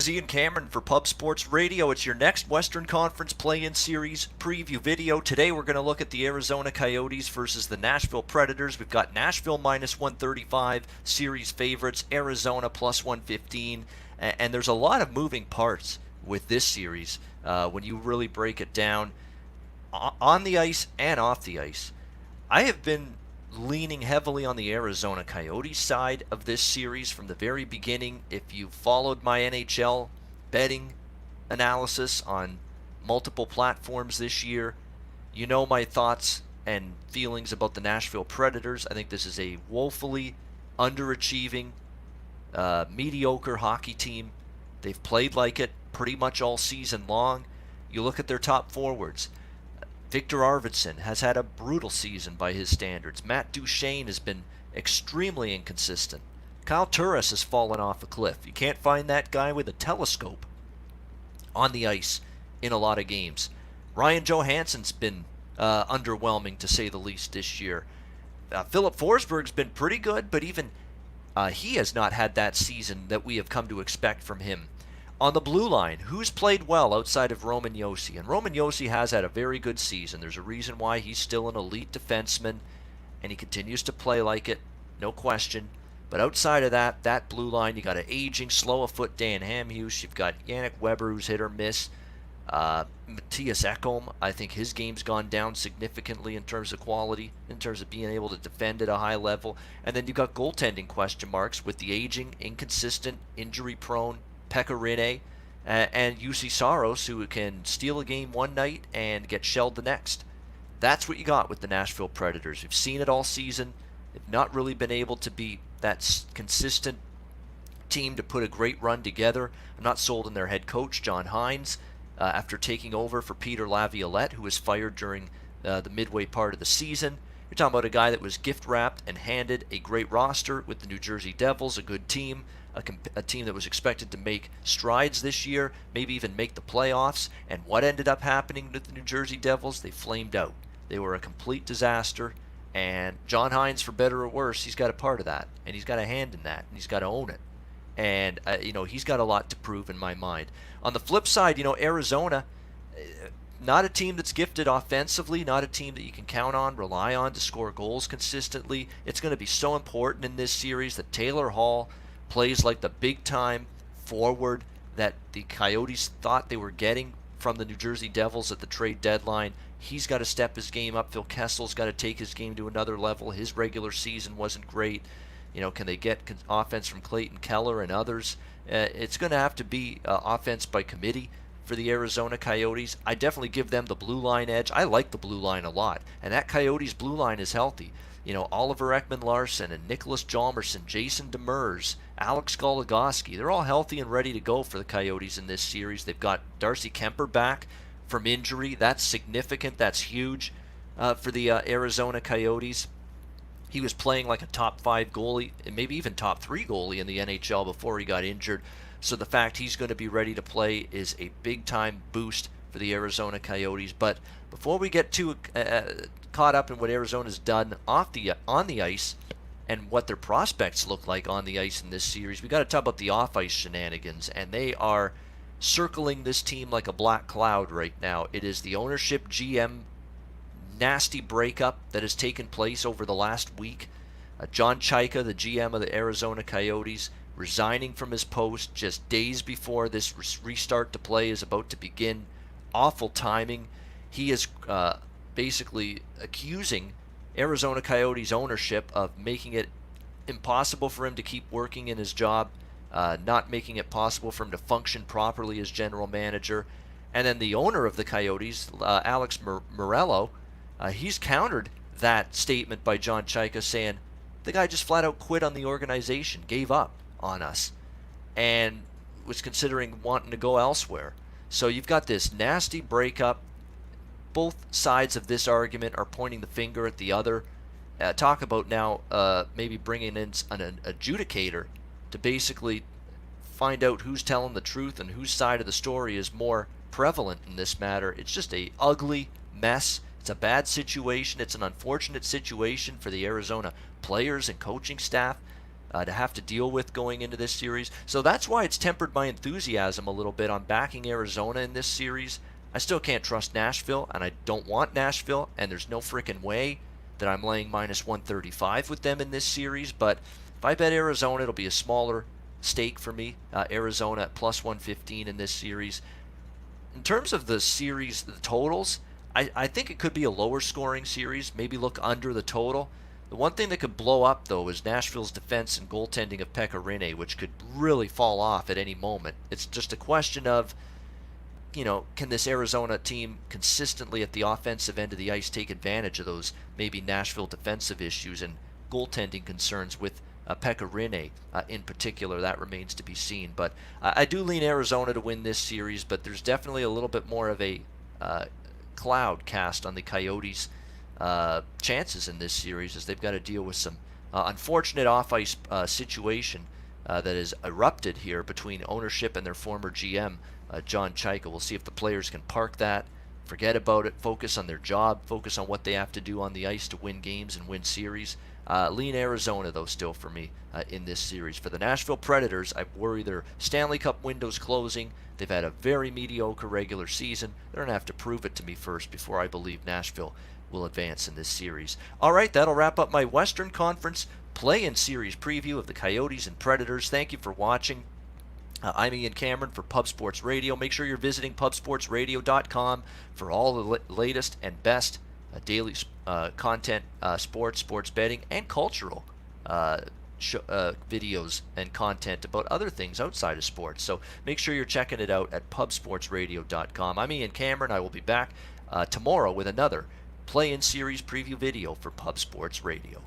This is Ian Cameron for Pub Sports Radio. It's your next Western Conference play-in series preview video. Today we're going to look at the Arizona Coyotes versus the Nashville Predators. We've got Nashville minus 135, series favorites, Arizona plus 115, and there's a lot of moving parts with this series when you really break it down on the ice and off the ice. I have been leaning heavily on the Arizona Coyotes side of this series from the very beginning. If you followed my NHL betting analysis on multiple platforms this year, you know my thoughts and feelings about the Nashville Predators. I think this is a woefully underachieving, mediocre hockey team. They've played like it pretty much all season long. You look at their top forwards. Victor Arvidsson has had a brutal season by his standards. Matt Duchene has been extremely inconsistent. Kyle Turris has fallen off a cliff. You can't find that guy with a telescope on the ice in a lot of games. Ryan Johansson's been underwhelming, to say the least, this year. Philip Forsberg's been pretty good, but even he has not had that season that we have come to expect from him. On the blue line, who's played well outside of Roman Josi? And Roman Josi has had a very good season. There's a reason why he's still an elite defenseman, and he continues to play like it, no question. But outside of that blue line, you got an aging, slow-of-foot Dan Hamhuis. You've got Yannick Weber, who's hit or miss. Matthias Ekholm, I think his game's gone down significantly in terms of quality, in terms of being able to defend at a high level. And then you've got goaltending question marks with the aging, inconsistent, injury-prone Pekka Rinne, and UC Saros, who can steal a game one night and get shelled the next. That's what you got with the Nashville Predators. We've seen it all season. They've not really been able to be that consistent team to put a great run together. I'm not sold on their head coach, John Hynes, after taking over for Peter Laviolette, who was fired during the midway part of the season. You're talking about a guy that was gift-wrapped and handed a great roster with the New Jersey Devils, a good team, a team that was expected to make strides this year, maybe even make the playoffs. And what ended up happening with the New Jersey Devils? They flamed out. They were a complete disaster. And John Hynes, for better or worse, he's got a part of that. And he's got a hand in that. And he's got to own it. And, he's got a lot to prove in my mind. On the flip side, Arizona, not a team that's gifted offensively, not a team that you can count on, rely on to score goals consistently. It's going to be so important in this series that Taylor Hall plays like the big-time forward that the Coyotes thought they were getting from the New Jersey Devils at the trade deadline. He's got to step his game up. Phil Kessel's got to take his game to another level. His regular season wasn't great. Can they get offense from Clayton Keller and others? It's going to have to be offense by committee for the Arizona Coyotes. I definitely give them the blue line edge. I like the blue line a lot, and that Coyotes blue line is healthy. Oliver Ekman-Larsson and Nicholas Hjalmarsson, Jason Demers, Alex Goligoski, they're all healthy and ready to go for the Coyotes in this series. They've got Darcy Kemper back from injury. That's significant. That's huge for the Arizona Coyotes. He was playing like a top 5 goalie, and maybe even top 3 goalie in the NHL before he got injured. So the fact he's going to be ready to play is a big-time boost for the Arizona Coyotes. But before we get too caught up in what Arizona's done on the ice and what their prospects look like on the ice in this series, we got to talk about the off-ice shenanigans, and they are circling this team like a black cloud right now. It is the ownership GM nasty breakup that has taken place over the last week. John Chaika, the GM of the Arizona Coyotes, resigning from his post just days before this restart to play is about to begin. Awful timing. He is basically accusing Arizona Coyotes ownership of making it impossible for him to keep working in his job, not making it possible for him to function properly as general manager. And then the owner of the Coyotes, Alex Morello, he's countered that statement by John Chaika, saying the guy just flat out quit on the organization, gave up on us, and was considering wanting to go elsewhere. So you've got this nasty breakup. Both sides of this argument are pointing the finger at the other. Talk about now maybe bringing in an adjudicator to basically find out who's telling the truth and whose side of the story is more prevalent in this matter. It's just a ugly mess. It's a bad situation. It's an unfortunate situation for the Arizona players and coaching staff. to have to deal with going into this series. So that's why it's tempered my enthusiasm a little bit on backing Arizona in this series. I still can't trust Nashville, and I don't want Nashville, and there's no freaking way that I'm laying minus 135 with them in this series. But if I bet Arizona, it'll be a smaller stake for me. Arizona at plus 115 in this series. In terms of the series, the totals, I think it could be a lower scoring series, maybe look under the total. The one thing that could blow up, though, is Nashville's defense and goaltending of Pekka Rinne, which could really fall off at any moment. It's just a question of, can this Arizona team consistently at the offensive end of the ice take advantage of those maybe Nashville defensive issues and goaltending concerns with Pekka Rinne in particular? That remains to be seen. But I do lean Arizona to win this series, but there's definitely a little bit more of a cloud cast on the Coyotes' chances in this series, as they've got to deal with some unfortunate off-ice situation that has erupted here between ownership and their former GM, John Chaika. We'll see if the players can park that, forget about it, focus on their job, focus on what they have to do on the ice to win games and win series. Lean Arizona, though, still for me in this series. For the Nashville Predators, I worry their Stanley Cup window's closing. They've had a very mediocre regular season. They're going to have to prove it to me first before I believe Nashville will advance in this series. All right, that'll wrap up my Western Conference play-in series preview of the Coyotes and Predators. Thank you for watching. I'm Ian Cameron for Pub Sports Radio. Make sure you're visiting pubsportsradio.com for all the latest and best daily content, sports betting, and cultural videos and content about other things outside of sports. So make sure you're checking it out at pubsportsradio.com. I'm Ian Cameron. I will be back tomorrow with another play-in series preview video for Pub Sports Radio.